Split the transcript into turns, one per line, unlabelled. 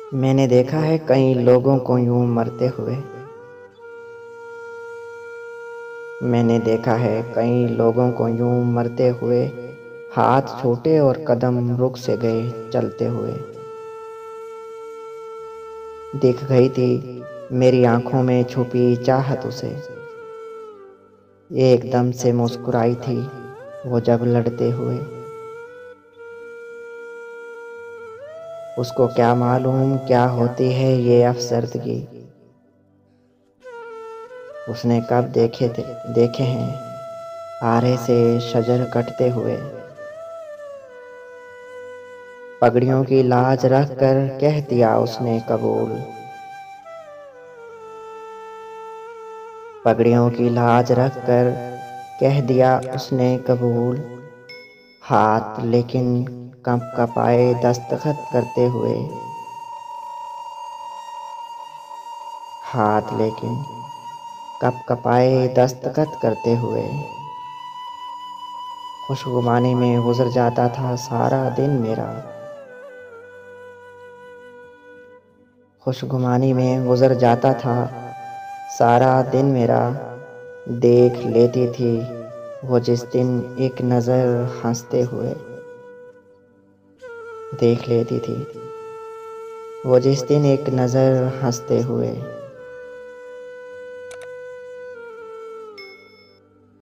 मैंने देखा है कई लोगों को यूं मरते हुए। मैंने देखा है कई लोगों को यूं मरते हुए, हाथ छूटे और कदम रुक से गए चलते हुए। दिख गई थी मेरी आंखों में छुपी चाहत उसे, एकदम से मुस्कुराई थी वो जब लड़ते हुए। उसको क्या मालूम क्या होती है ये अफसरदगी, उसने कब देखे हैं आरे से शजर कटते हुए। पगड़ियों की लाज रख कर कह दिया उसने कबूल, पगड़ियों की लाज रख कर कह दिया उसने कबूल। हाथ लेकिन कप कपाए दस्तखत करते हुए, हाथ लेकिन कप कपाए दस्तखत करते हुए। खुशगुमानी में गुजर जाता था सारा दिन मेरा, खुशगुमानी में गुजर जाता था सारा दिन मेरा। देख लेती थी वो जिस दिन एक नज़र हंसते हुए, देख लेती थी वो जिस दिन एक नज़र हंसते हुए।